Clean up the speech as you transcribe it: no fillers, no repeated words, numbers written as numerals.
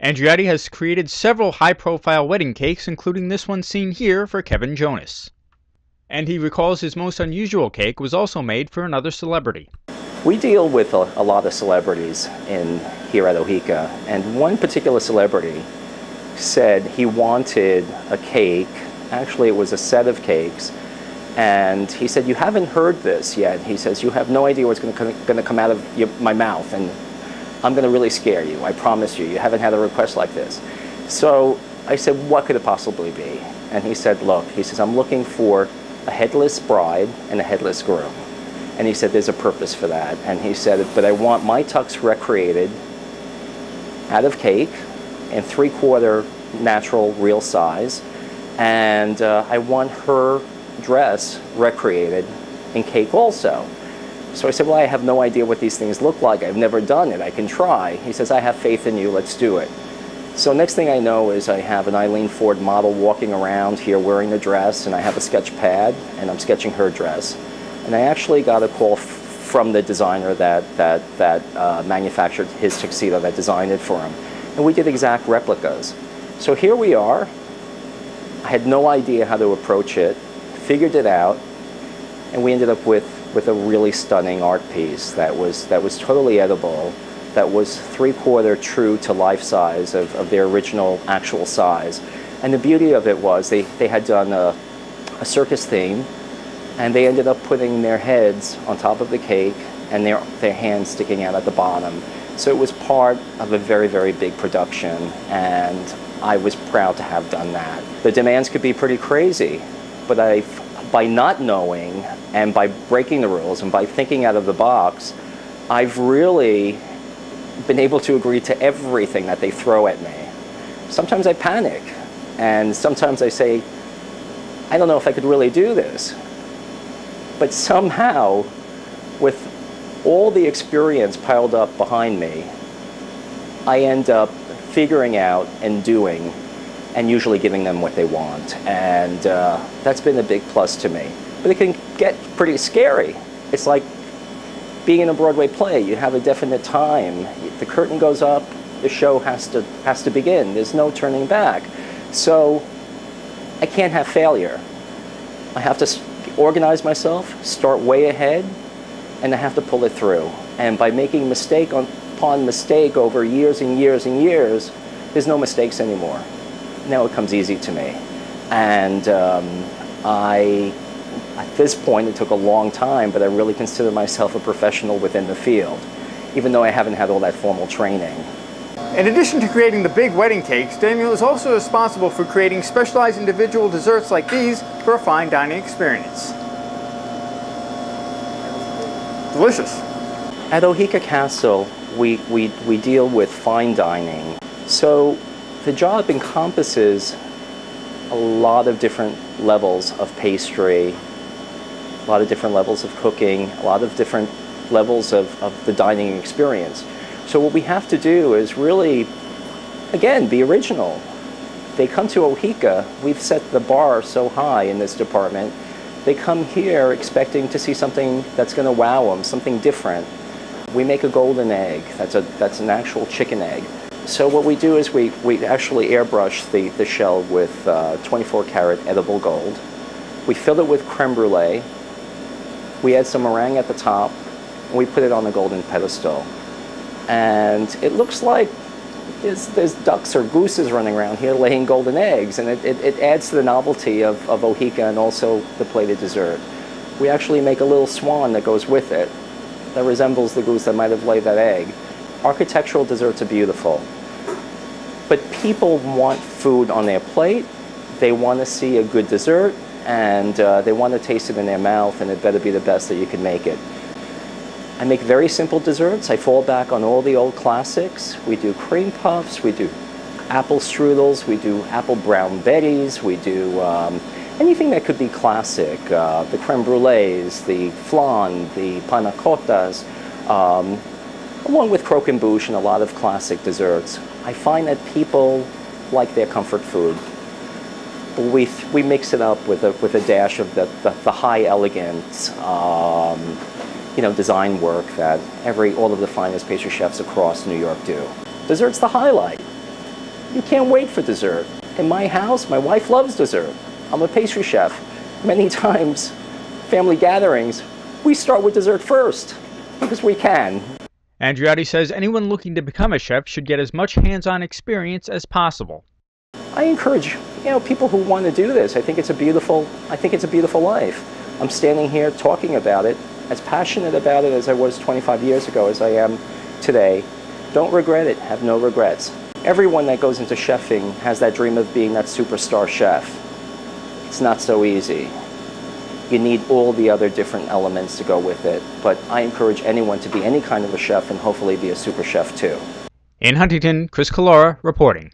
Andreotti has created several high-profile wedding cakes, including this one seen here for Kevin Jonas. And he recalls his most unusual cake was also made for another celebrity. We deal with a lot of celebrities here at Oheka, and one particular celebrity said he wanted a cake. Actually, it was a set of cakes, and he said, "You haven't heard this yet." He says, "You have no idea what's going to come out of my mouth, and I'm going to really scare you. I promise you. You haven't had a request like this." So I said, "What could it possibly be?" And he said, "Look," he says, "I'm looking for a headless bride and a headless groom." And he said, "There's a purpose for that." And he said, "But I want my tux recreated out of cake in 3/4 natural real size, and I want her dress recreated in cake also." So I said, "Well, I have no idea what these things look like. I've never done it. I can try." He says, "I have faith in you. Let's do it." So next thing I know is I have an Eileen Ford model walking around here wearing the dress, and I have a sketch pad, and I'm sketching her dress. And I actually got a call from the designer that manufactured his tuxedo, that designed it for him. And we did exact replicas. So here we are. I had no idea how to approach it, figured it out, and we ended up with a really stunning art piece that was totally edible, that was 3/4 true to life size of their original actual size. And the beauty of it was they had done a circus theme, and they ended up putting their heads on top of the cake and their hands sticking out at the bottom. So it was part of a very, very big production, and I was proud to have done that. The demands could be pretty crazy, but by not knowing and by breaking the rules and by thinking out of the box, I've really been able to agree to everything that they throw at me. Sometimes I panic, and sometimes I say, "I don't know if I could really do this." But somehow, with all the experience piled up behind me, I end up figuring out and doing, and usually giving them what they want. And that's been a big plus to me. But it can get pretty scary. It's like being in a Broadway play. You have a definite time. The curtain goes up, the show has to begin. There's no turning back. So I can't have failure. I have to organize myself, start way ahead, and I have to pull it through. And by making mistake upon mistake over years and years and years, there's no mistakes anymore. Now it comes easy to me. And at this point, it took a long time, but I really consider myself a professional within the field, even though I haven't had all that formal training. In addition to creating the big wedding cakes, Daniel is also responsible for creating specialized individual desserts like these for a fine dining experience. Delicious. At Oheka Castle, we deal with fine dining. So the job encompasses a lot of different levels of pastry, a lot of different levels of cooking, a lot of different levels of the dining experience. So what we have to do is really, again, be original. They come to Oheka, we've set the bar so high in this department, they come here expecting to see something that's going to wow them, something different. We make a golden egg, that's an actual chicken egg. So what we do is we actually airbrush the shell with 24-karat edible gold. We fill it with creme brulee. We add some meringue at the top, and we put it on the golden pedestal. And it looks like there's ducks or gooses running around here laying golden eggs, and it adds to the novelty of Oheka and also the plated dessert. We actually make a little swan that goes with it that resembles the goose that might have laid that egg. Architectural desserts are beautiful. But people want food on their plate, they want to see a good dessert, and they want to taste it in their mouth, and it better be the best that you can make it. I make very simple desserts. I fall back on all the old classics. We do cream puffs, we do apple strudels, we do apple brown betties, we do anything that could be classic. The creme brulees, the flan, the panna cottas, along with croque and bouche and a lot of classic desserts. I find that people like their comfort food. But we mix it up with a dash of the high elegance, design work that all of the finest pastry chefs across New York do. Dessert's the highlight. You can't wait for dessert. In my house, my wife loves dessert. I'm a pastry chef. Many times, family gatherings, we start with dessert first, because we can. Andreotti says anyone looking to become a chef should get as much hands-on experience as possible. I encourage, people who want to do this. I think it's a beautiful life. I'm standing here talking about it, as passionate about it as I was 25 years ago as I am today. Don't regret it. Have no regrets. Everyone that goes into chefing has that dream of being that superstar chef. It's not so easy. You need all the other different elements to go with it, but I encourage anyone to be any kind of a chef and hopefully be a super chef too. In Huntington, Chris Collora reporting.